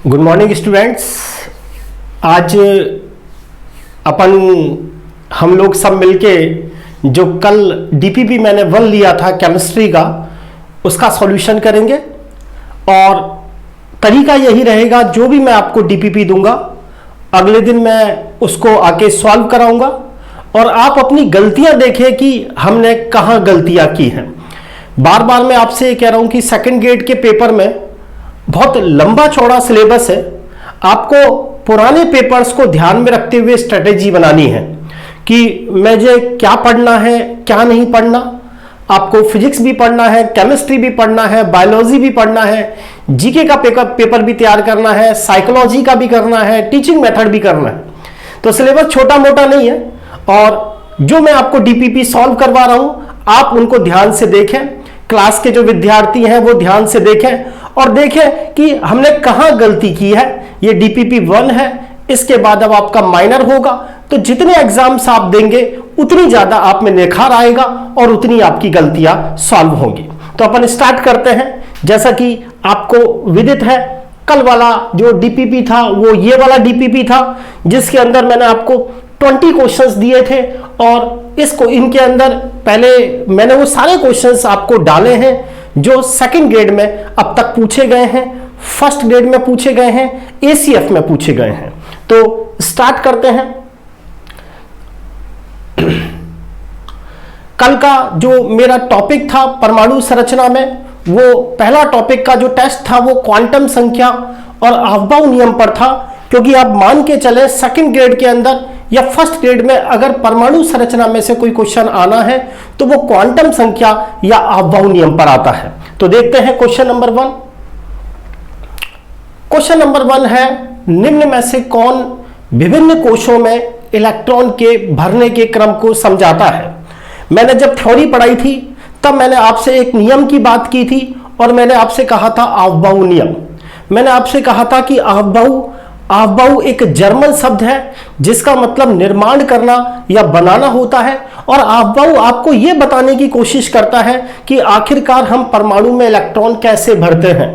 Good morning students. आज हम लोग सब मिलके जो कल डीपीपी मैंने 1 लिया था केमिस्ट्री का, उसका सॉल्यूशन करेंगे। और तरीका यही रहेगा, जो भी मैं आपको डीपीपी दूंगा अगले दिन मैं उसको आके सॉल्व कराऊंगा और आप अपनी गलतियां देखें कि हमने कहां गलतियां की हैं। बार बार मैं आपसे ये कह रहा हूं कि सेकंड ग्रेड के पेपर में बहुत लंबा चौड़ा सिलेबस है। आपको पुराने पेपर्स को ध्यान में रखते हुए स्ट्रेटेजी बनानी है कि मुझे क्या पढ़ना है, क्या नहीं पढ़ना। आपको फिजिक्स भी पढ़ना है, केमिस्ट्री भी पढ़ना है, बायोलॉजी भी पढ़ना है, जीके का पेपर भी तैयार करना है, साइकोलॉजी का भी करना है, टीचिंग मेथड भी करना है। तो सिलेबस छोटा मोटा नहीं है। और जो मैं आपको डीपीपी सॉल्व करवा रहा हूं, आप उनको ध्यान से देखें। क्लास के जो विद्यार्थी हैं वो ध्यान से देखें और देखें कि हमने कहां गलती की है। ये डीपीपी 1 है, इसके बाद अब आपका माइनर होगा। तो जितने एग्जाम्स आप देंगे उतनी ज्यादा आप में निखार आएगा और उतनी आपकी गलतियां सॉल्व होंगी। तो अपन स्टार्ट करते हैं। जैसा कि आपको विदित है, कल वाला जो डीपीपी था वो ये वाला डीपीपी था, जिसके अंदर मैंने आपको 20 क्वेश्चंस दिए थे और इनके अंदर पहले मैंने वो सारे क्वेश्चंस आपको डाले हैं जो सेकंड ग्रेड में अब तक पूछे गए हैं, फर्स्ट ग्रेड में पूछे गए हैं, एसीएफ में पूछे गए हैं। तो स्टार्ट करते हैं। कल का जो मेरा टॉपिक था परमाणु संरचना में, वो पहला टॉपिक का जो टेस्ट था वो क्वांटम संख्या और अफबाउ नियम पर था। क्योंकि आप मान के चले सेकंड ग्रेड के अंदर या फर्स्ट ग्रेड में अगर परमाणु संरचना में से कोई क्वेश्चन आना है तो वो क्वांटम संख्या या अफबाउ नियम पर आता है। तो देखते हैं क्वेश्चन नंबर 1। क्वेश्चन नंबर 1 है, निम्न में से कौन विभिन्न कोशों में इलेक्ट्रॉन के भरने के क्रम को समझाता है। मैंने जब थ्योरी पढ़ाई थी तब मैंने आपसे एक नियम की बात की थी और मैंने आपसे कहा था अफबाउ नियम। मैंने आपसे कहा था कि अफबाउ एक जर्मन शब्द है जिसका मतलब निर्माण करना या बनाना होता है। और अफबाउ आपको यह बताने की कोशिश करता है कि आखिरकार हम परमाणु में इलेक्ट्रॉन कैसे भरते हैं।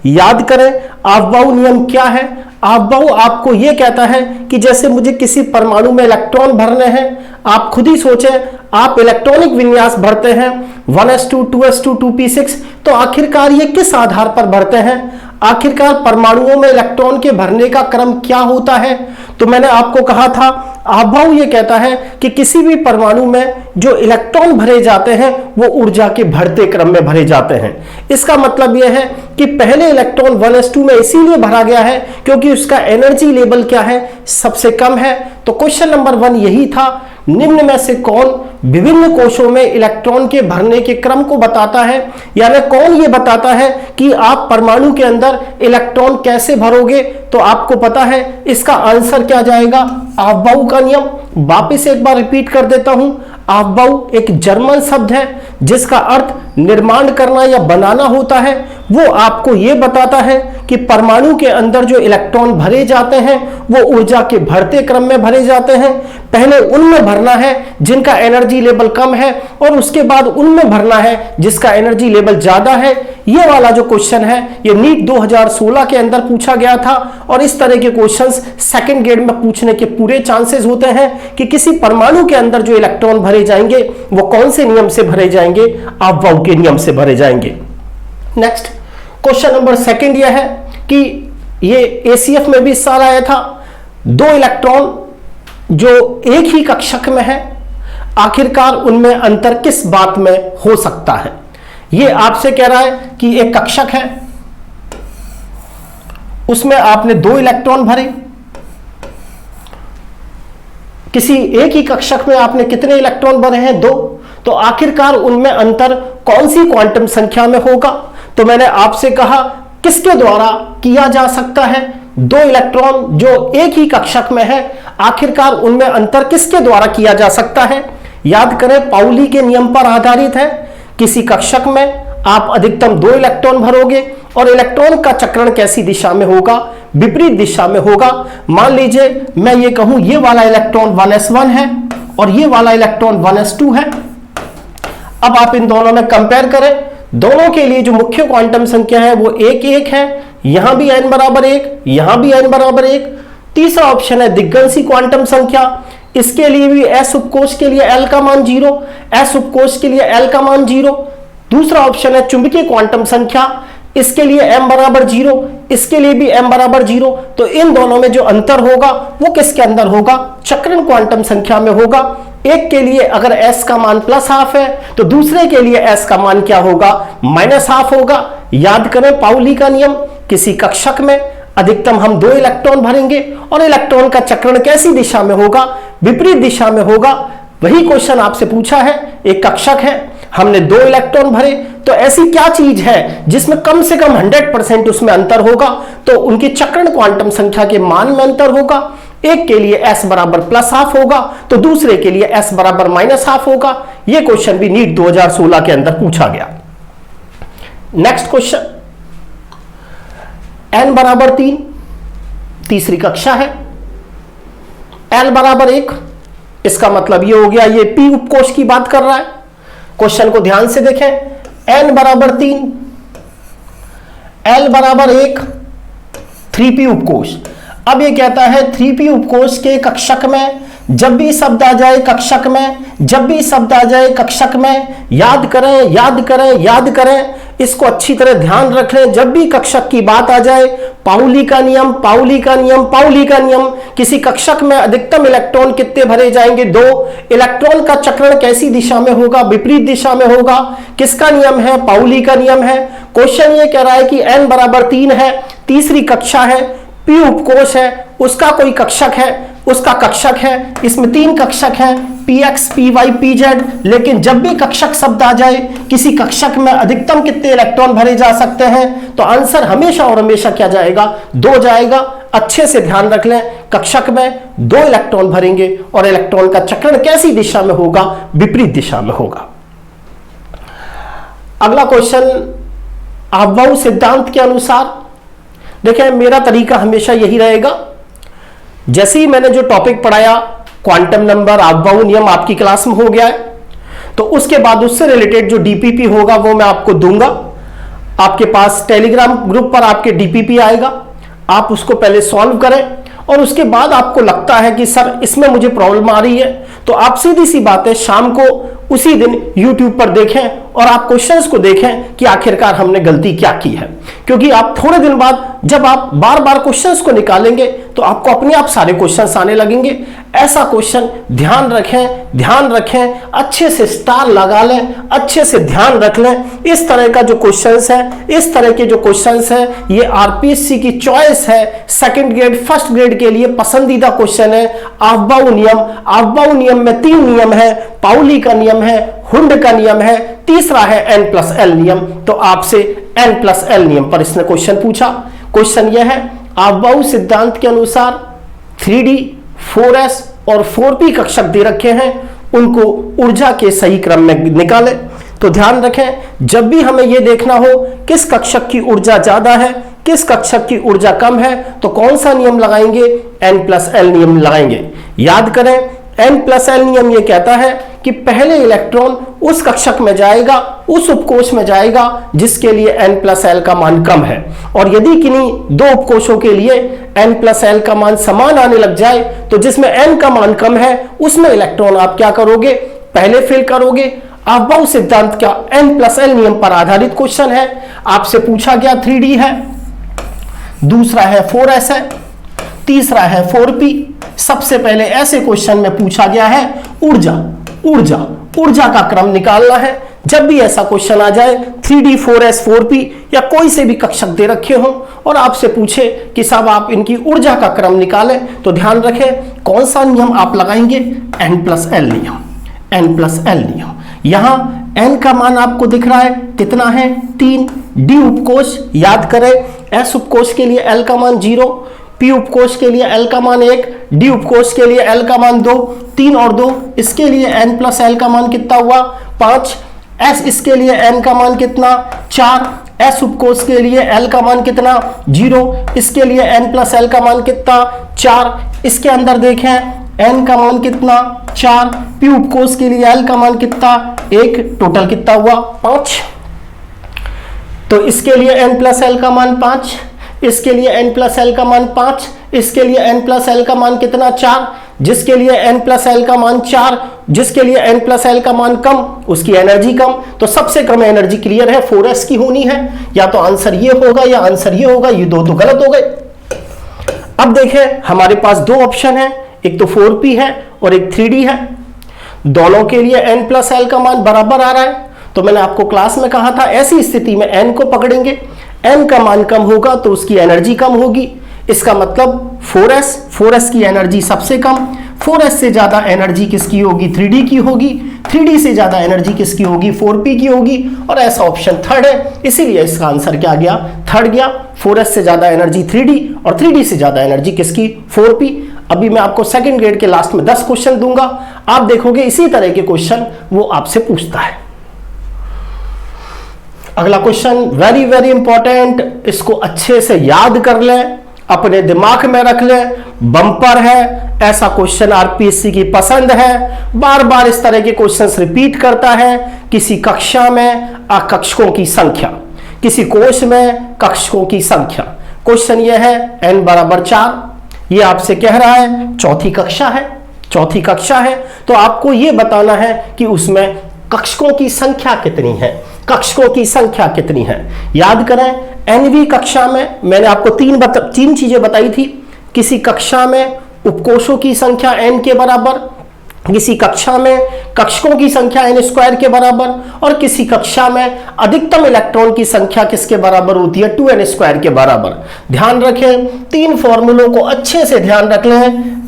याद करें अफबाउ नियम क्या है। अफबाउ आपको यह कहता है कि जैसे मुझे किसी परमाणु में इलेक्ट्रॉन भरने हैं, आप खुद ही सोचें, आप इलेक्ट्रॉनिक विन्यास भरते हैं 1s2 2s2 2p6, तो आखिरकार ये किस आधार पर भरते हैं, आखिरकार परमाणुओं में इलेक्ट्रॉन के भरने का क्रम क्या होता है। तो मैंने आपको कहा था अफबाउ ये कहता है कि किसी भी परमाणु में जो इलेक्ट्रॉन भरे जाते हैं वो ऊर्जा के बढ़ते क्रम में भरे जाते हैं। इसका मतलब यह है कि पहले इलेक्ट्रॉन 1s2 में इसीलिए भरा गया है क्योंकि उसका एनर्जी लेवल क्या है, सबसे कम है। तो क्वेश्चन नंबर 1 यही था, निम्न में से कौन विभिन्न कोशों में इलेक्ट्रॉन के भरने के क्रम को बताता है, यानी कौन ये बताता है कि आप परमाणु के अंदर इलेक्ट्रॉन कैसे भरोगे। तो आपको पता है इसका आंसर क्या जाएगा, अफबाउ का नियम। वापिस एक बार रिपीट कर देता हूं, अफबाउ एक जर्मन शब्द है जिसका अर्थ निर्माण करना या बनाना होता है। वो आपको यह बताता है कि परमाणु के अंदर जो इलेक्ट्रॉन भरे जाते हैं वो ऊर्जा के बढ़ते क्रम में भरे जाते हैं। पहले उनमें भरना है जिनका एनर्जी लेवल कम है और उसके बाद उनमें भरना है जिसका एनर्जी लेवल ज्यादा है। ये वाला जो क्वेश्चन है ये नीट 2016 के अंदर पूछा गया था और इस तरह के क्वेश्चंस सेकंड ग्रेड में पूछने के पूरे चांसेस होते हैं कि किसी परमाणु के अंदर जो इलेक्ट्रॉन भरे जाएंगे वो कौन से नियम से भरे जाएंगे, अफबाउ के नियम से भरे जाएंगे। नेक्स्ट क्वेश्चन नंबर 2 यह है कि ये एसीएफ में भी इस साल आया था, 2 इलेक्ट्रॉन जो एक ही कक्षक में है, आखिरकार उनमें अंतर किस बात में हो सकता है। ये आपसे कह रहा है कि एक कक्षक है, उसमें आपने 2 इलेक्ट्रॉन भरे, किसी एक ही कक्षक में आपने कितने इलेक्ट्रॉन भरे हैं, 2। तो आखिरकार उनमें अंतर कौन सी क्वांटम संख्या में होगा। तो मैंने आपसे कहा किसके द्वारा किया जा सकता है, 2 इलेक्ट्रॉन जो एक ही कक्षक में है, आखिरकार उनमें अंतर किसके द्वारा किया जा सकता है। याद करें पाउली के नियम पर आधारित है। किसी कक्षक में आप अधिकतम 2 इलेक्ट्रॉन भरोगे और इलेक्ट्रॉन का चक्रण कैसी दिशा में होगा, विपरीत दिशा में होगा। मान लीजिए मैं ये कहूं ये वाला इलेक्ट्रॉन 1s1 है और ये वाला इलेक्ट्रॉन 1s2 है। अब आप इन दोनों में कंपेयर करें दोनों के लिए जो मुख्य क्वांटम संख्या है वो 1 1 है, यहां भी n बराबर 1, यहां भी n बराबर 1। तीसरा ऑप्शन है दिग्गंशी क्वांटम संख्या, इसके लिए भी s उपकोष के लिए l का मान 0, s उपकोष के लिए l का मान 0। दूसरा ऑप्शन है चुंबकीय क्वांटम संख्या, इसके लिए m बराबर 0, इसके लिए भी m बराबर 0। तो इन दोनों में जो अंतर होगा वो किसके अंदर होगा, चक्रण क्वांटम संख्या में होगा। एक के लिए अगर s का मान +½ है तो दूसरे के लिए s का मान क्या होगा, -½ होगा। याद करें पाउली का नियम, किसी कक्षक में अधिकतम हम 2 इलेक्ट्रॉन भरेंगे और इलेक्ट्रॉन का चक्रण कैसी दिशा में होगा, विपरीत दिशा में होगा। वही क्वेश्चन आपसे पूछा है, एक कक्षक है, हमने 2 इलेक्ट्रॉन भरे, तो ऐसी क्या चीज है जिसमें कम से कम 100% उसमें अंतर होगा, तो उनकी चक्रण क्वांटम संख्या के मान में अंतर होगा। एक के लिए s बराबर +½ होगा तो दूसरे के लिए s बराबर -½ होगा। यह क्वेश्चन भी नीट 2016 के अंदर पूछा गया। नेक्स्ट क्वेश्चन, n बराबर 3, तीसरी कक्षा है, l बराबर 1, इसका मतलब यह हो गया ये p उपकोष की बात कर रहा है। क्वेश्चन को ध्यान से देखें, n बराबर 3, l बराबर 1, 3p उपकोष। अब ये कहता है 3p उपकोष के कक्षक में जब भी शब्द आ जाए कक्षक में, जब भी शब्द आ जाए कक्षक में, याद करें याद करें याद करें, इसको अच्छी तरह ध्यान रख लें। जब भी कक्षक की बात आ जाए, पाउली का नियम, पाउली का नियम, पाउली का नियम, किसी कक्षक में अधिकतम इलेक्ट्रॉन कितने भरे जाएंगे, 2। इलेक्ट्रॉन का चक्रण कैसी दिशा में होगा, विपरीत दिशा में होगा। किसका नियम है, पाउली का नियम है। क्वेश्चन ये कह रहा है कि n बराबर 3 है, तीसरी कक्षा है, p उपकोष है, उसका कोई कक्षक है, उसका कक्षक है, इसमें 3 कक्षक हैं, px py pz। लेकिन जब भी कक्षक शब्द आ जाए, किसी कक्षक में अधिकतम कितने इलेक्ट्रॉन भरे जा सकते हैं, तो आंसर हमेशा और हमेशा क्या जाएगा, 2 जाएगा। अच्छे से ध्यान रख लें, कक्षक में 2 इलेक्ट्रॉन भरेंगे और इलेक्ट्रॉन का चक्रण कैसी दिशा में होगा, विपरीत दिशा में होगा। अगला क्वेश्चन, अफबाऊ सिद्धांत के अनुसार, देखें मेरा तरीका हमेशा यही रहेगा, जैसे ही मैंने जो टॉपिक पढ़ाया क्वांटम नंबर, अफबाऊ नियम आपकी क्लास में हो गया है, तो उसके बाद उससे रिलेटेड जो डीपीपी होगा वो मैं आपको दूंगा। आपके पास टेलीग्राम ग्रुप पर आपके डीपीपी आएगा, आप उसको पहले सॉल्व करें और उसके बाद आपको लगता है कि सर इसमें मुझे प्रॉब्लम आ रही है, तो आप सीधी सी बात है शाम को उसी दिन YouTube पर देखें और आप क्वेश्चंस को देखें कि आखिरकार हमने गलती क्या की है। क्योंकि आप थोड़े दिन बाद जब आप बार बार क्वेश्चंस को निकालेंगे तो आपको अपने आप सारे क्वेश्चंस आने लगेंगे। ऐसा क्वेश्चन ध्यान रखें, अच्छे से स्टार लगा लें, अच्छे से ध्यान रख लें। इस तरह का जो क्वेश्चंस है, इस तरह के जो क्वेश्चंस है, ये आरपीएससी की चॉइस है, सेकंड ग्रेड फर्स्ट ग्रेड के लिए पसंदीदा क्वेश्चन है। अफबाऊ नियम में 3 नियम है, पाउली का नियम है, हुंड का नियम है, तीसरा है n+l नियम। तो आपसे n+l नियम पर इसने क्वेश्चन पूछा। क्वेश्चन यह है, अफबाऊ सिद्धांत के अनुसार 3d 4s और 4p कक्षक दे रखे हैं, उनको ऊर्जा के सही क्रम में निकालें। तो ध्यान रखें, जब भी हमें यह देखना हो किस कक्षक की ऊर्जा ज्यादा है, किस कक्षक की ऊर्जा कम है, तो कौन सा नियम लगाएंगे, n+l नियम लगाएंगे। याद करें, n+l नियम यह कहता है कि पहले इलेक्ट्रॉन उस कक्षक में जाएगा, उस उपकोष में जाएगा जिसके लिए n+l का मान कम है, और यदि किन्हीं 2 उपकोषों के लिए n+l का मान समान आने लग जाए तो जिसमें n का मान कम है उसमें इलेक्ट्रॉन आप क्या करोगे, पहले फिल करोगे। अफबाऊ सिद्धांत का n+l नियम पर आधारित क्वेश्चन है। आपसे पूछा गया 3d है, दूसरा है 4s है, तीसरा है 4p। सबसे पहले ऐसे क्वेश्चन में पूछा गया है ऊर्जा का क्रम निकालना है। जब भी ऐसा क्वेश्चन आ जाए 3d 4s 4p या कोई से भी कक्षक दे रखे हो और आपसे पूछे कि साहब आप इनकी ऊर्जा का क्रम निकालें, तो ध्यान रखें कौन सा नियम आप लगाएंगे, n+l नियम। यहां n का मान आपको दिख रहा है, कितना है, 3। d उपकोष याद करें, s उपकोष के लिए l का मान 0, p उपकोष के लिए l का मान 1, d उपकोष के लिए l का मान 2, 3 और 2, इसके लिए n+l का मान कितना हुआ, 5। s इसके लिए n का मान कितना, 4। s उपकोष के लिए l का मान कितना, 0, इसके लिए n+l का मान कितना, 4। इसके अंदर देखें n का मान कितना, 4। p उपकोष के लिए l का मान कितना, 1। टोटल कितना हुआ, 5। तो इसके लिए n प्लस एल का मान 5, इसके लिए n प्लस एल का मान 5, इसके लिए n प्लस एल का मान कितना 4, जिसके लिए n प्लस एल का मान 4, जिसके लिए n प्लस एल का मान कम उसकी एनर्जी कम। तो सबसे कम एनर्जी क्लियर है 4s की होनी है। या तो आंसर ये होगा या आंसर ये होगा, ये दो तो गलत हो गए। अब देखें हमारे पास दो ऑप्शन है, एक तो 4p है और एक 3d है। दोनों के लिए n प्लस एल का मान बराबर आ रहा है। तो मैंने आपको क्लास में कहा था ऐसी स्थिति में n को पकड़ेंगे, n का मान कम होगा तो उसकी एनर्जी कम होगी। इसका मतलब 4s की एनर्जी सबसे कम, 4s से ज्यादा एनर्जी किसकी होगी 3d की होगी, 3d से ज्यादा एनर्जी किसकी होगी 4p की होगी। और ऐसा ऑप्शन थर्ड है, इसीलिए इसका आंसर क्या गया थर्ड गया। 4s से ज्यादा एनर्जी 3d और 3d से ज्यादा एनर्जी किसकी 4p। अभी मैं आपको सेकंड ग्रेड के लास्ट में 10 क्वेश्चन दूंगा, आप देखोगे इसी तरह के क्वेश्चन वो आपसे पूछता है। अगला क्वेश्चन वेरी वेरी इंपॉर्टेंट, इसको अच्छे से याद कर लें, अपने दिमाग में रख लें, बम्पर है। ऐसा क्वेश्चन आरपीएससी की पसंद है, बार बार इस तरह के क्वेश्चंस रिपीट करता है। किसी कक्षा में कक्षकों की संख्या, किसी कोश में कक्षकों की संख्या। क्वेश्चन यह है n बराबर 4, ये आपसे कह रहा है चौथी कक्षा है, चौथी कक्षा है। तो आपको यह बताना है कि उसमें कक्षकों की संख्या कितनी है, कक्षकों की संख्या कितनी है। याद करें nवीं कक्षा में मैंने आपको तीन चीजें बताई थी। किसी कक्षा में उपकोषों की संख्या n के बराबर, किसी कक्षा में कक्षकों की संख्या n स्क्वायर के बराबर, और किसी कक्षा में अधिकतम इलेक्ट्रॉन की संख्या किसके बराबर होती है 2n स्क्वायर के बराबर। ध्यान रखें, तीन फॉर्मूलों को अच्छे से ध्यान रख लें,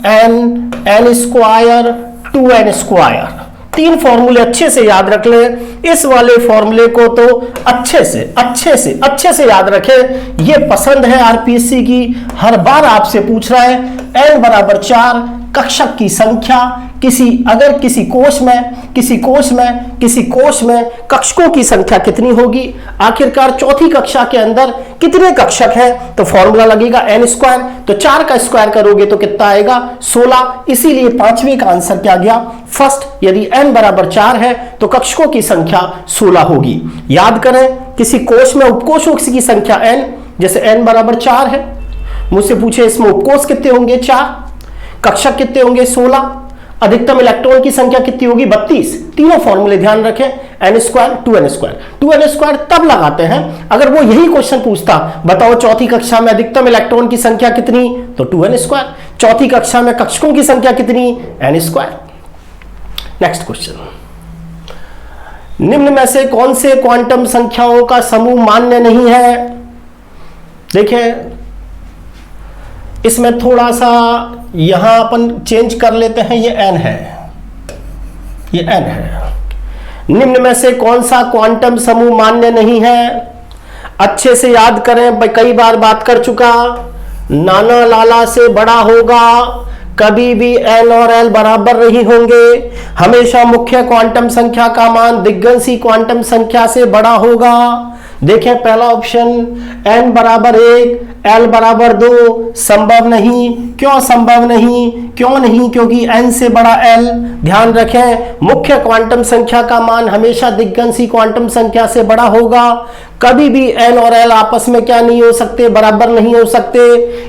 n स्क्वायर 2n स्क्वायर, तीन फॉर्मूले अच्छे से याद रख लें। इस वाले फॉर्मूले को तो अच्छे से याद रखें, ये पसंद है आरपीएससी की, हर बार आपसे पूछ रहा है n बराबर 4 कक्षक की संख्या। अगर किसी कोश में कक्षकों की संख्या कितनी होगी, आखिरकार चौथी कक्षा के अंदर कितने कक्षक हैं, तो फॉर्मूला लगेगा n स्क्वायर। तो 4 का स्क्वायर करोगे तो कितना आएगा 16। इसीलिए पांचवें का आंसर क्या गया फर्स्ट। यदि n बराबर 4 है तो कक्षकों की संख्या 16 होगी। याद करें किसी कोश में उपकोषों की संख्या n, जैसे n बराबर 4 है, मुझसे पूछे इसमें उपकोष कितने होंगे 4, कक्षक कितने होंगे 16, अधिकतम इलेक्ट्रॉन की संख्या कितनी होगी 32। तीनों फॉर्मूले ध्यान रखें, n square 2n square. 2n square तब लगाते हैं अगर वो यही क्वेश्चन पूछता, बताओ चौथी कक्षा में अधिकतम इलेक्ट्रॉन की संख्या कितनी, तो 2n स्क्वायर। चौथी कक्षा में कक्षकों की संख्या कितनी, n स्क्वायर। नेक्स्ट क्वेश्चन, निम्न में से कौन से क्वांटम संख्याओं का समूह मान्य नहीं है। देखिए इसमें थोड़ा सा यहां अपन चेंज कर लेते हैं, ये n है, ये n है। निम्न में से कौन सा क्वांटम समूह मान्य नहीं है, अच्छे से याद करें, कई बार बात कर चुका, नाना लाला से बड़ा होगा, कभी भी n और l बराबर नहीं होंगे, हमेशा मुख्य क्वांटम संख्या का मान दिग्गंशी क्वांटम संख्या से बड़ा होगा। देखें पहला ऑप्शन n बराबर 1 l बराबर 2 संभव नहीं। क्यों संभव नहीं, क्यों नहीं, क्योंकि n से बड़ा l। ध्यान रखें मुख्य क्वांटम संख्या का मान हमेशा दिग्गंशी क्वांटम संख्या से बड़ा होगा। कभी भी n और l आपस में क्या नहीं हो सकते, बराबर नहीं हो सकते,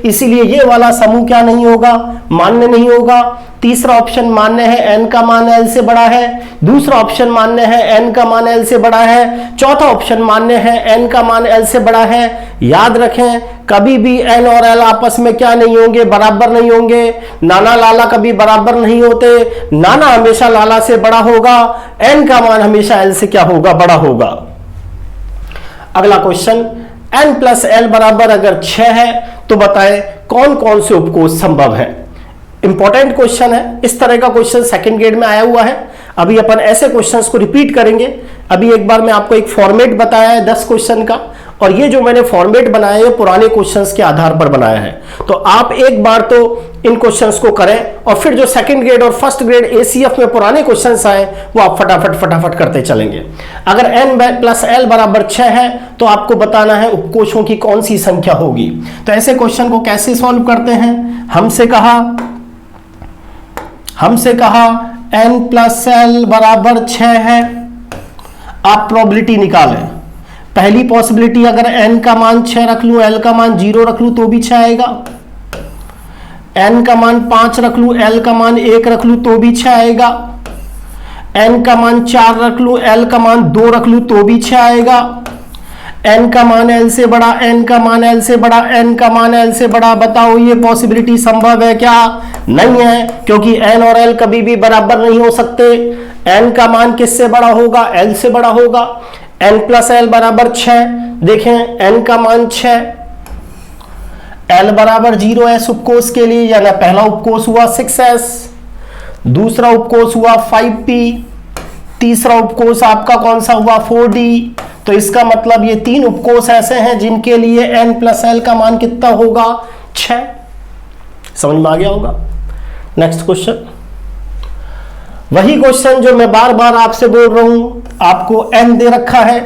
इसीलिए ये वाला समूह क्या नहीं होगा, मान्य नहीं होगा। तीसरा ऑप्शन मान्य है, n का मान l से बड़ा है। दूसरा ऑप्शन मान्य है, n का मान l से बड़ा है। चौथा ऑप्शन मान्य है, n का मान l से बड़ा है। याद रखें कभी भी n और l आपस में क्या नहीं होंगे, बराबर नहीं होंगे। नाना लाला कभी बराबर नहीं होते, नाना हमेशा लाला से बड़ा होगा, n का मान हमेशा l से क्या होगा, बड़ा होगा। अगला क्वेश्चन, n प्लस l बराबर अगर 6 है तो बताएं कौन कौन से उपकोष संभव है। इंपॉर्टेंट क्वेश्चन है, इस तरह का क्वेश्चन सेकंड ग्रेड में आया हुआ है। अभी अपन ऐसे क्वेश्चंस को रिपीट करेंगे। अभी एक बार मैं आपको एक फॉर्मेट बताया है 10 क्वेश्चन का, और ये जो मैंने फॉर्मेट बनाया है पुराने क्वेश्चंस के आधार पर बनाया है। तो आप एक बार तो इन क्वेश्चंस को करें, और फिर जो सेकंड ग्रेड और फर्स्ट ग्रेड एसीएफ में पुराने क्वेश्चंस आए वो आप फटाफट करते चलेंगे। अगर n प्लस l बराबर 6 है तो आपको बताना है उपकोषों की कौन सी संख्या होगी। तो ऐसे क्वेश्चन को कैसे सॉल्व करते हैं, हमसे कहा n प्लस l बराबर 6 है, आप प्रोबेबिलिटी निकालें। पहली पॉसिबिलिटी, अगर n का मान 6 रख लूं, l का मान 0 रख लूं तो भी 6 आएगा। n का मान 5 रख लूं, l का मान 1 रख लूं तो भी 6 आएगा। n का मान 4 रख लूं, l का मान 2 रख लूं तो भी 6 आएगा। n का मान l से बड़ा, n का मान l से बड़ा, n का मान l से बड़ा, बताओ ये पॉसिबिलिटी संभव है क्या? नहीं है, क्योंकि n और l कभी भी बराबर नहीं हो सकते। n का मान किससे बड़ा होगा? l से बड़ा होगा। n प्लस l बराबर 6। देखें n का मान 6, l बराबर 0s उपकोष के लिए, यानी पहला उपकोष हुआ 6s, दूसरा उपकोष हुआ 5p, तीसरा उपकोष आपका कौन सा हुआ? 4d। तो इसका मतलब ये 3 उपकोष ऐसे हैं जिनके लिए n प्लस l का मान कितना होगा? 6। समझ में आ गया होगा। नेक्स्ट क्वेश्चन, वही क्वेश्चन जो मैं बार बार आपसे बोल रहा हूं, आपको n दे रखा है।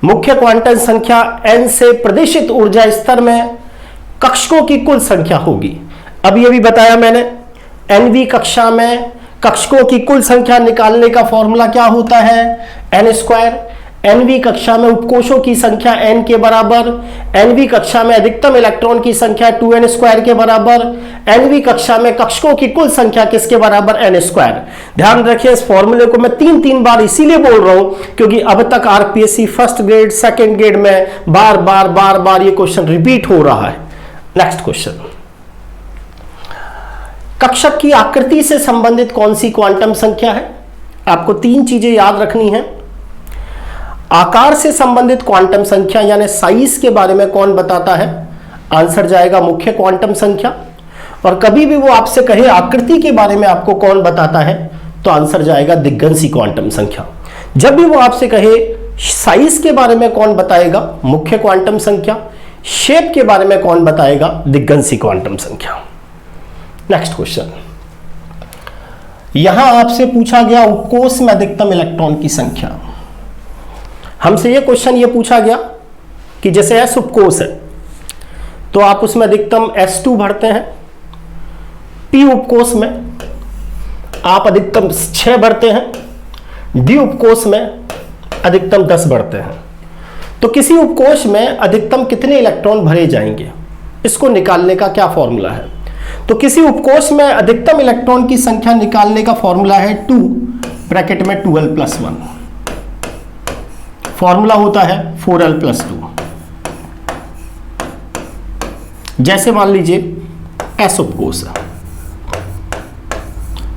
मुख्य क्वांटम संख्या n से प्रदेशित ऊर्जा स्तर में कक्षकों की कुल संख्या होगी। अभी अभी बताया मैंने, nवीं कक्षा में कक्षकों की कुल संख्या निकालने का फॉर्मूला क्या होता है? n square. nवीं कक्षा में उपकोषों की संख्या n के बराबर, nवीं कक्षा में अधिकतम इलेक्ट्रॉन की संख्या 2n स्क्वायर के बराबर, nवीं कक्षा में कक्षकों की कुल संख्या किसके बराबर? n square. ध्यान रखिए, इस फॉर्मूले को मैं 3 बार इसीलिए बोल रहा हूं क्योंकि अब तक RPSC first grade, second grade में बार बार ये क्वेश्चन रिपीट हो रहा है। नेक्स्ट क्वेश्चन, कक्षक की आकृति से संबंधित कौन सी क्वांटम संख्या है? आपको 3 चीजें याद रखनी है। आकार से संबंधित क्वांटम संख्या यानी साइज के बारे में कौन बताता है? आंसर जाएगा मुख्य क्वांटम संख्या। और कभी भी वो आपसे कहे आकृति के बारे में आपको कौन बताता है, तो आंसर जाएगा दिग्गंसी क्वांटम संख्या। जब भी वो आपसे कहे साइज के बारे में कौन बताएगा? मुख्य क्वांटम संख्या। शेप के बारे में कौन बताएगा? दिग्गंसी क्वांटम संख्या। नेक्स्ट क्वेश्चन, यहां आपसे पूछा गया उपकोष में अधिकतम इलेक्ट्रॉन की संख्या। हमसे ये क्वेश्चन ये पूछा गया कि जैसे S उपकोष है तो आप उसमें अधिकतम S2 भरते हैं, P उपकोष में आप अधिकतम 6 भरते हैं, D उपकोष में अधिकतम 10 भरते हैं। तो किसी उपकोष में अधिकतम कितने इलेक्ट्रॉन भरे जाएंगे, इसको निकालने का क्या फॉर्मूला है? तो किसी उपकोष में अधिकतम इलेक्ट्रॉन की संख्या निकालने का फॉर्मूला है 2 ब्रैकेट में 2l + 1। फॉर्मूला होता है 4l + 2। जैसे मान लीजिए S उपकोष है,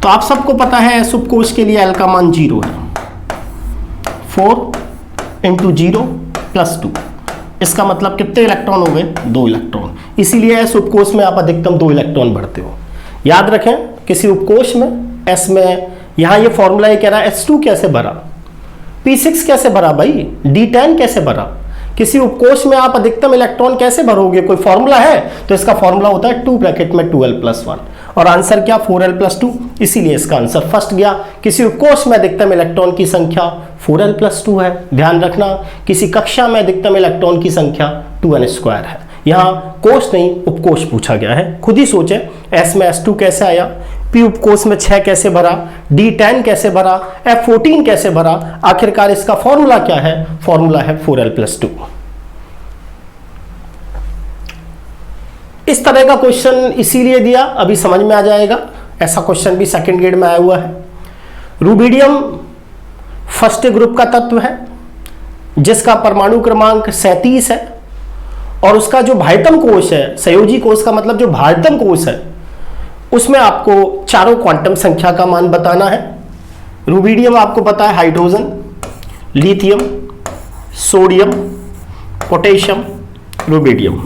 तो आप सबको पता है S उपकोष के लिए l का मान 0 है। 4 × 0 + 2, इसका मतलब कितने इलेक्ट्रॉन हो गए? 2 इलेक्ट्रॉन। इसीलिए S उपकोष में आप अधिकतम 2 इलेक्ट्रॉन भरते हो। याद रखें, किसी उपकोष में S में, यहां ये फॉर्मूला ये कह रहा है S2 कैसे भरा, P6 कैसे भरा भाई, D10 कैसे भरा। किसी उपकोष में आप अधिकतम इलेक्ट्रॉन कैसे भरोगे? कोई फॉर्मूला है? तो इसका फॉर्मूला होता है 2 ब्रैकेट में 2l + 1। और आंसर क्या? 4l + 2। इसीलिए इसका आंसर फर्स्ट गया। किसी उपकोष में अधिकतम इलेक्ट्रॉन की संख्या 4l + 2 है। ध्यान रखना, किसी कक्षा में अधिकतम इलेक्ट्रॉन की संख्या 2n स्क्वायर है। यहाँ कोष नहीं उपकोष पूछा गया है। खुद ही सोचे, S में S2 कैसे आया, P उपकोष में 6 कैसे भरा, D10 कैसे भरा, F14 कैसे भरा। आखिरकार इसका फॉर्मूला क्या है? फॉर्मूला है 4l + 2। इस तरह का क्वेश्चन इसीलिए दिया, अभी समझ में आ जाएगा। ऐसा क्वेश्चन भी सेकंड ग्रेड में आया हुआ है। रूबिडियम फर्स्ट ग्रुप का तत्व है जिसका परमाणु क्रमांक 37 है और उसका जो भायतम कोश है, संयोजी कोश का मतलब जो भायतम कोश है, उसमें आपको चारों क्वांटम संख्या का मान बताना है। रूबिडियम आपको पता है hydrogen, lithium, sodium, potassium, rubidium.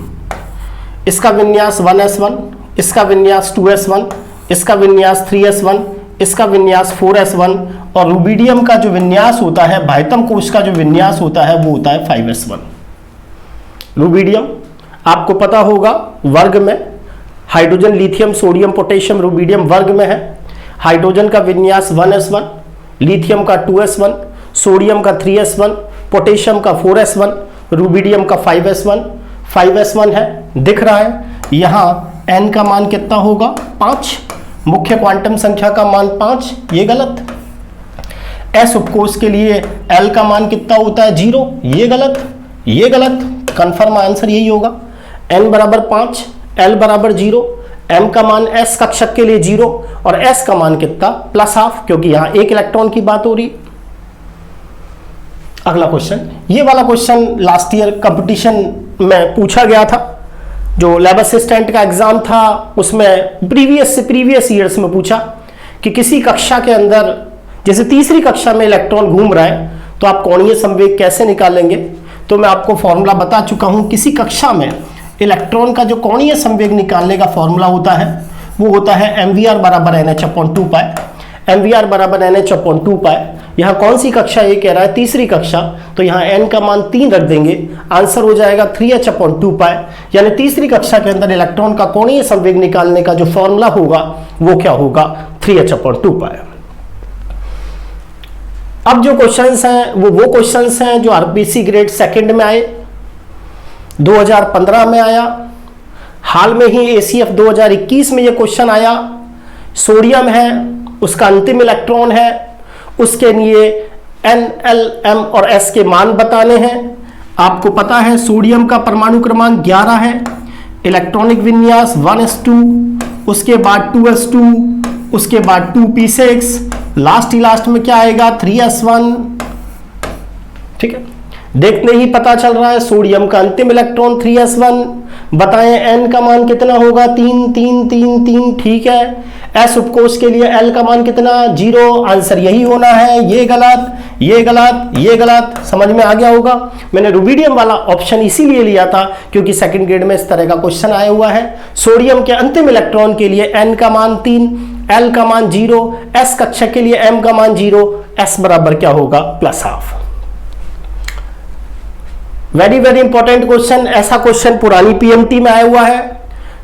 इसका विन्यास 1s1, इसका विन्यास 2s1, इसका विन्यास 3s1, इसका विन्यास 4s1 और रूबिडियम का जो विन्यास होता है, भायतम कोश का जो विन्यास होता है वो होता है 5s1। रूबिडियम आपको पता होगा वर्ग में, hydrogen, lithium, sodium, potassium, rubidium वर्ग में है। हाइड्रोजन का विन्यास 1s1, लिथियम का 2s1, सोडियम का 3s1, पोटेशियम का 4s1, रूबिडियम का 5s1। 5s1 है, दिख रहा है। यहाँ n का मान कितना होगा? 5। मुख्य क्वांटम संख्या का मान 5, ये गलत। S उपकोष के लिए l का मान कितना होता है? 0, ये गलत। ये गलत, कंफर्म आंसर यही होगा। n बराबर 5, l बराबर 0, m का मान s कक्षक के लिए 0 और s का मान कितना +½ क्योंकि यहां एक इलेक्ट्रॉन की बात हो रही। अगला क्वेश्चन, ये वाला क्वेश्चन लास्ट ईयर कंपटीशन में पूछा गया था, जो लैब असिस्टेंट का एग्जाम था उसमें प्रीवियस ईयर्स में पूछा कि किसी कक्षा के अंदर जैसे तीसरी कक्षा में इलेक्ट्रॉन घूम रहा है तो आप कोणीय संवेग कैसे निकालेंगे। तो मैं आपको फॉर्मूला बता चुका हूं। किसी कक्षा में इलेक्ट्रॉन का जो कोणीय संवेग निकालने का फॉर्मूला होता है वो होता है mvr बराबर nh/2π। mvr बराबर nh/2π। यहाँ कौन सी कक्षा ये कह रहा है, तीसरी कक्षा, तो यहाँ n का मान 3 रख देंगे, आंसर हो जाएगा 3h/2π। यानी तीसरी कक्षा के अंदर इलेक्ट्रॉन का कोणीय संवेग निकालने का जो फॉर्मूला होगा वो क्या होगा, 3h/2π। अब जो क्वेश्चंस हैं वो क्वेश्चंस हैं जो आरपीसी ग्रेड सेकंड में आए, 2015 में आया, हाल में ही एसीएफ 2021 में ये क्वेश्चन आया। सोडियम है, उसका अंतिम इलेक्ट्रॉन है, उसके लिए N, L, M और S के मान बताने हैं। आपको पता है सोडियम का परमाणु क्रमांक 11 है, इलेक्ट्रॉनिक विन्यास 1s2, उसके बाद 2s2, उसके बाद 2p6, लास्ट में क्या आएगा 3s1। ठीक है, देखते ही पता चल रहा है सोडियम का अंतिम इलेक्ट्रॉन 3s1। बताएं n का मान कितना होगा, 3 3 3 3। ठीक है, s उपकोष के लिए l का मान कितना, 0। आंसर यही होना है। ये गलत, ये गलत, ये गलत। समझ में आ गया होगा। मैंने रूबिडियम वाला ऑप्शन इसीलिए लिया था क्योंकि सेकंड ग्रेड में इस तरह का क्वेश्चन आया हुआ है। सोडियम के अंतिम इलेक्ट्रॉन के लिए n का मान 3, l का मान 0, s कक्षक के लिए m का मान 0, s बराबर क्या होगा +½ वेरी वेरी इंपॉर्टेंट क्वेश्चन। ऐसा क्वेश्चन पुरानी पीएमटी में आया हुआ है।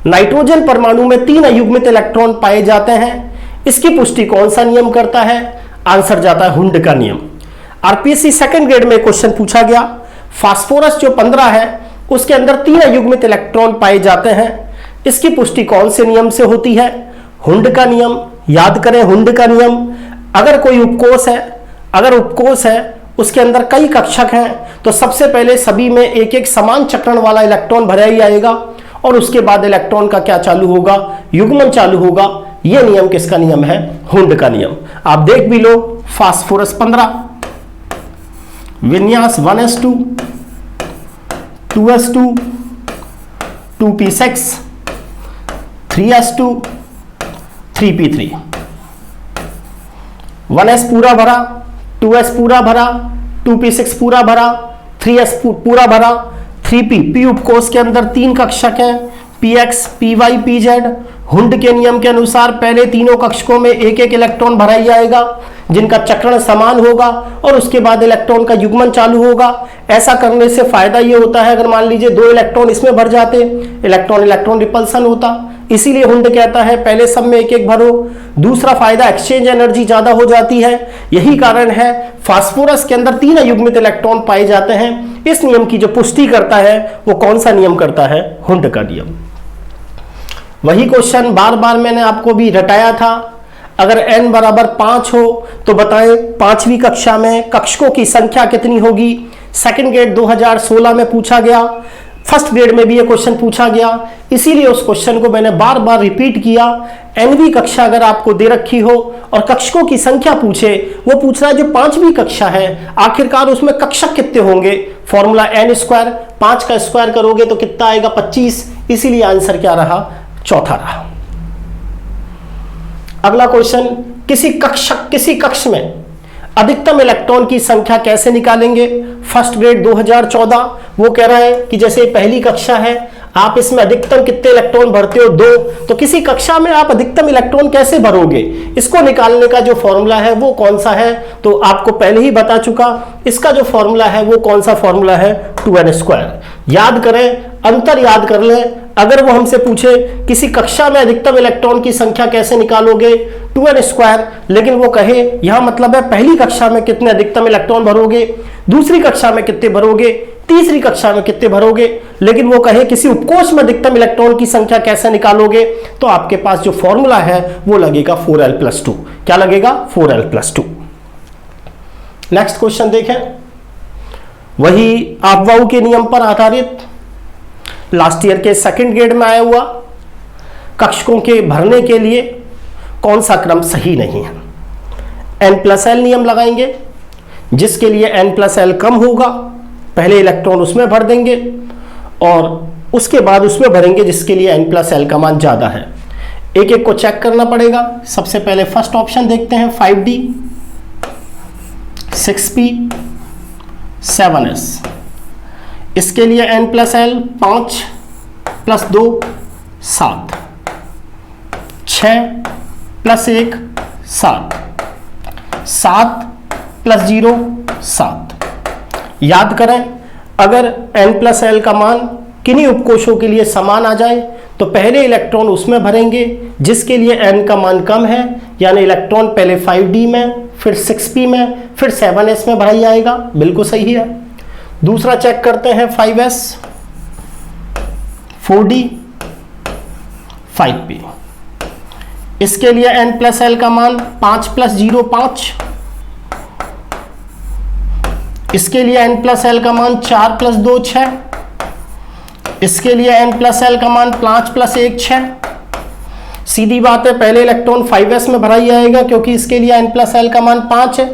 नाइट्रोजन परमाणु में 3 अयुग्मित इलेक्ट्रॉन पाए जाते हैं, इसकी पुष्टि कौन सा नियम करता है। आंसर जाता है हुंड का नियम। आरपीएससी सेकंड ग्रेड में क्वेश्चन पूछा गया, फास्फोरस जो 15 है उसके अंदर 3 अयुग्मित इलेक्ट्रॉन पाए जाते हैं, इसकी पुष्टि कौन से नियम से होती है। हुंड का नियम। याद करें हुंड का नियम। अगर कोई उपकोष है उसके अंदर कई कक्षक हैं तो सबसे पहले सभी में एक एक समान चक्रण वाला इलेक्ट्रॉन भरा ही आएगा और उसके बाद इलेक्ट्रॉन का क्या चालू होगा, युग्मन चालू होगा। यह नियम किसका नियम है, हुंड का नियम। आप देख भी लो, फास्फोरस 15, विन्यास 1s2, 2s2, 2p6, 3s2, 3p3, 1s पूरा भरा, 2s पूरा भरा, 2p6 पूरा भरा, 3s पूरा भरा, 3p p उपकोष के अंदर 3 कक्षक हैं, px, py, pz। हुंड के नियम के अनुसार पहले तीनों कक्षकों में एक एक इलेक्ट्रॉन भरा ही जाएगा जिनका चक्रण समान होगा और उसके बाद इलेक्ट्रॉन का युग्मन चालू होगा। ऐसा करने से फायदा ये होता है, अगर मान लीजिए 2 इलेक्ट्रॉन इसमें भर जाते, इलेक्ट्रॉन रिपल्सन होता। इसीलिए हुंड कहता है पहले सब में एक एक भरो। दूसरा फायदा, एक्सचेंज एनर्जी ज्यादा हो जाती है। यही कारण है फास्फोरस के अंदर 3 अयुग्मित इलेक्ट्रॉन पाए जाते हैं। इस नियम की जो पुष्टि करता है वो कौन सा नियम करता है, हुंड का नियम। वही क्वेश्चन बार बार मैंने आपको भी रटाया था। अगर n बराबर 5 हो तो बताएं 5वीं कक्षा में कक्षकों की संख्या कितनी होगी। सेकंड ग्रेड 2016 में पूछा गया, फर्स्ट ग्रेड में भी ये क्वेश्चन पूछा गया, इसीलिए उस क्वेश्चन को मैंने बार बार रिपीट किया। nवीं कक्षा अगर आपको दे रखी हो और कक्षकों की संख्या पूछे, वो पूछ रहा है जो 5वीं कक्षा है आखिरकार उसमें कक्षक कितने होंगे। फॉर्मूला n², 5 का स्क्वायर करोगे तो कितना आएगा 25। इसीलिए आंसर क्या रहा, चौथा रहा। अगला क्वेश्चन, किसी कक्ष में अधिकतम इलेक्ट्रॉन की संख्या कैसे निकालेंगे। फर्स्ट ग्रेड 2014 वो कह रहा है कि जैसे पहली कक्षा है, आप इसमें अधिकतम कितने इलेक्ट्रॉन भरते हो, 2। तो किसी कक्षा में आप अधिकतम इलेक्ट्रॉन कैसे भरोगे, इसको निकालने का जो फॉर्मूला है वो कौन सा है, तो आपको पहले ही बता चुका। इसका जो फॉर्मूला है वो कौन सा फॉर्मूला है, 2n²। याद करें, अंतर याद कर लें। अगर वो हमसे पूछे किसी कक्षा में अधिकतम इलेक्ट्रॉन की संख्या कैसे निकालोगे, 2n², लेकिन वो कहे यहां मतलब है पहली कक्षा में कितने अधिकतम इलेक्ट्रॉन भरोगे, दूसरी कक्षा में कितने भरोगे, तीसरी कक्षा में कितने भरोगे, लेकिन वो कहे किसी उपकोष में अधिकतम इलेक्ट्रॉन की संख्या कैसे निकालोगे, तो आपके पास जो फॉर्मूला है वो लगेगा 4l+2। क्या लगेगा, 4l+2। नेक्स्ट क्वेश्चन देखें। वही आपवाऊ के नियम पर आधारित लास्ट ईयर के सेकंड ग्रेड में आया हुआ कक्षकों के भरने के लिए कौन सा क्रम सही नहीं है। n+l नियम लगाएंगे, जिसके लिए n+l कम होगा पहले इलेक्ट्रॉन उसमें भर देंगे और उसके बाद उसमें भरेंगे जिसके लिए n+l का मान ज़्यादा है। एक एक को चेक करना पड़ेगा। सबसे पहले फर्स्ट ऑप्शन देखते हैं 5d, 6p, 7s। इसके लिए n+l 5 + 2 7, 6 + 1 7, 7 + 0 7। याद करें, अगर n+l का मान किन्हीं उपकोशों के लिए समान आ जाए तो पहले इलेक्ट्रॉन उसमें भरेंगे जिसके लिए n का मान कम है, यानी इलेक्ट्रॉन पहले 5d में, फिर 6p में, फिर 7s में भरा जाएगा। बिल्कुल सही है। दूसरा चेक करते हैं 5s, 4d, 5p। इसके लिए n+l का मान 5 + 0 5। इसके लिए n+l का मान 4 + 2 6। इसके लिए n+l का मान 5 + 1 6। सीधी बात है, पहले इलेक्ट्रॉन 5s में भरा जाएगा क्योंकि इसके लिए n+l का मान 5 है।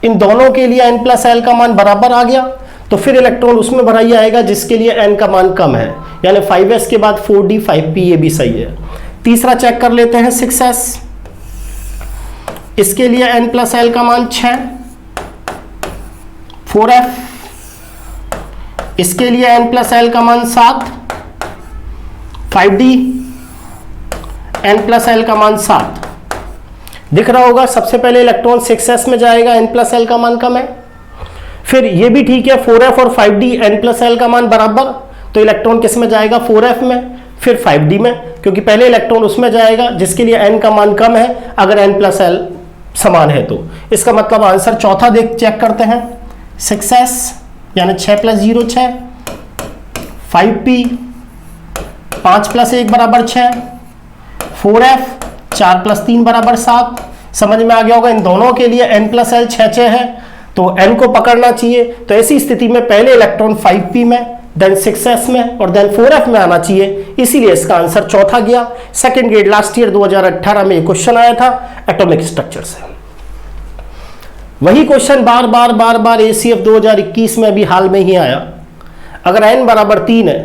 इन दोनों के लिए n+l का मान बराबर आ गया तो फिर इलेक्ट्रॉन उसमें भरा जाएगा जिसके लिए n का मान कम है, यानी 5s के बाद 4d 5p, ये भी सही है। तीसरा चेक कर लेते हैं 6s। इसके लिए n+l का मान 6, 4f। इसके लिए n+l का मान 7, 5d, n+l का मान 7। दिख रहा होगा, सबसे पहले इलेक्ट्रॉन 6s में जाएगा, n+l का मान कम है। फिर ये भी ठीक है, 4f और 5d n+l का मान बराबर, तो इलेक्ट्रॉन किस में जाएगा, 4f में, फिर 5d में, क्योंकि पहले इलेक्ट्रॉन उसमें जाएगा जिसके लिए n का मान कम है अगर n+l समान है तो। इसका मतलब आंसर चौथा चेक करते हैं, 6s यानी 6 + 0 6, 5p 5 + 1 = 6, 4f 4 + 3 = 7। समझ में आ गया होगा। इन दोनों के लिए n+l 6 6 है तो n को पकड़ना चाहिए। तो ऐसी स्थिति में पहले इलेक्ट्रॉन 5p में, देन 6s में और देन 4f में आना चाहिए, इसीलिए इसका आंसर चौथा गया। सेकंड ग्रेड लास्ट ईयर 2018 में क्वेश्चन आया था एटॉमिक स्ट्रक्चर से। वही क्वेश्चन बार बार ACF 2021 में भी हाल में ही आया। अगर n = 3 है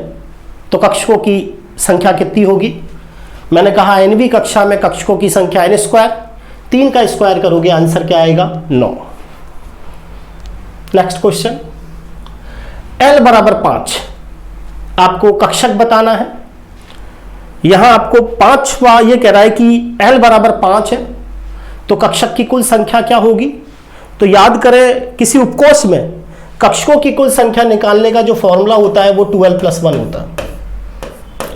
तो कक्षकों की संख्या कितनी होगी? मैंने कहा nवीं कक्षा में कक्षकों की संख्या n², 3 का स्क्वायर करोगे आंसर क्या आएगा, 9। नेक्स्ट क्वेश्चन, l = 5 आपको कक्षक बताना है। यहां आपको 5वां ये कह रहा है कि l = 5 है तो कक्षक की कुल संख्या क्या होगी? तो याद करें, किसी उपकोष में कक्षकों की कुल संख्या निकालने का जो फॉर्मूला होता है वो 12 + 1 होता है।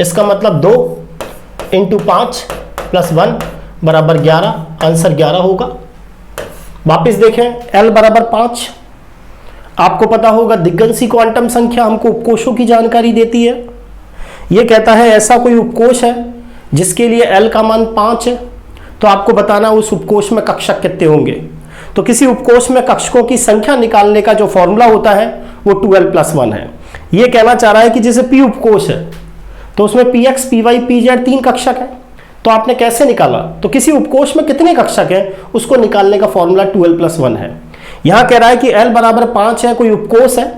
इसका मतलब 2 × 5 + 1 = 11। आंसर 11 होगा। वापस देखें, l = 5। आपको पता होगा दिग्गंसी क्वांटम संख्या हमको उपकोषों की जानकारी देती है। यह कहता है ऐसा कोई उपकोष है जिसके लिए l का मान 5 है, तो आपको बताना उस उपकोष में कक्षक कितने होंगे। तो किसी उपकोष में कक्षकों की संख्या निकालने का जो फॉर्मूला होता है वो 12 + 1 है। यह कहना चाह रहा है कि जैसे p उपकोष है तो उसमें px, py, pz 3 कक्षक है, तो आपने कैसे निकाला? तो किसी उपकोष में कितने कक्षक हैं उसको निकालने का फॉर्मूला 12 + 1 है। यहां कह रहा है कि l = 5 है, कोई उपकोष है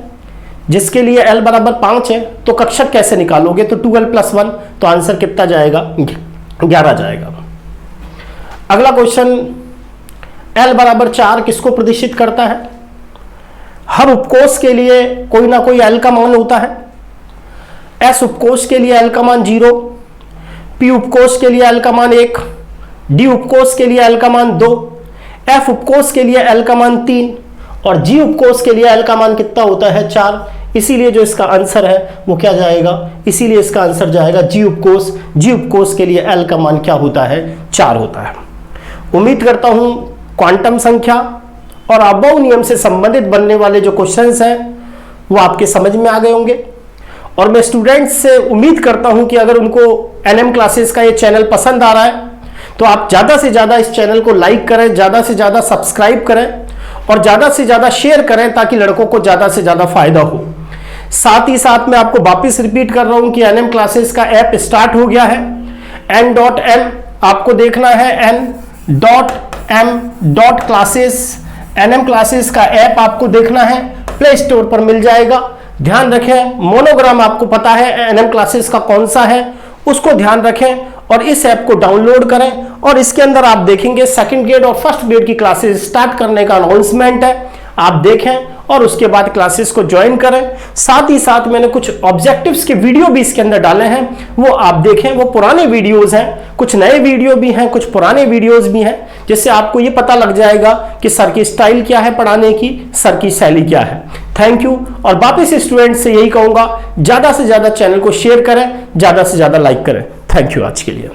जिसके लिए l = 5 है, तो कक्षक कैसे निकालोगे? तो 12 + 1, तो आंसर कितना जाएगा, 11 जाएगा। अगला क्वेश्चन, l = 4 किसको प्रदर्शित करता है? हर उपकोष के लिए कोई ना कोई l का मान होता है। s उपकोष के लिए l का मान 0, p उपकोष के लिए l का मान 1, d उपकोष के लिए l का मान 2, f उपकोष के लिए l का मान 3 और g उपकोष के लिए l का मान कितना होता है, 4। इसीलिए जो इसका आंसर है वो क्या जाएगा, इसीलिए इसका आंसर जाएगा g उपकोष। g उपकोष के लिए l का मान क्या होता है, 4 होता है। उम्मीद करता हूं क्वांटम संख्या और अबव नियम से संबंधित बनने वाले जो क्वेश्चंस हैं वो आपके समझ में आ गए होंगे। और मैं स्टूडेंट्स से उम्मीद करता हूं कि अगर उनको NM क्लासेस का ये चैनल पसंद आ रहा है तो आप ज़्यादा से ज़्यादा इस चैनल को लाइक करें, ज़्यादा से ज़्यादा सब्सक्राइब करें और ज़्यादा से ज़्यादा शेयर करें ताकि लड़कों को ज़्यादा से ज़्यादा फायदा हो। साथ ही साथ मैं आपको वापस रिपीट कर रहा हूं कि NM क्लासेस का ऐप स्टार्ट हो गया है। n.m आपको देखना है, n.m क्लासेस, NM क्लासेस का ऐप आपको देखना है, प्ले स्टोर पर मिल जाएगा। ध्यान रखें, मोनोग्राम आपको पता है NM क्लासेस का कौन सा है, उसको ध्यान रखें और इस ऐप को डाउनलोड करें। और इसके अंदर आप देखेंगे सेकंड ग्रेड और फर्स्ट ग्रेड की क्लासेस स्टार्ट करने का अनाउंसमेंट है, आप देखें और उसके बाद क्लासेस को ज्वाइन करें। साथ ही साथ मैंने कुछ ऑब्जेक्टिव्स के वीडियो भी इसके अंदर डाले हैं, वो आप देखें। वो पुराने वीडियोस हैं, कुछ नए वीडियो भी हैं, कुछ पुराने वीडियोस भी हैं, जिससे आपको ये पता लग जाएगा कि सर की स्टाइल क्या है पढ़ाने की, सर की शैली क्या है। Thank you. और वापस स्टूडेंट से यही कहूंगा, ज्यादा से ज्यादा चैनल को शेयर करें, ज्यादा से ज्यादा लाइक करें। थैंक यू आज के लिए।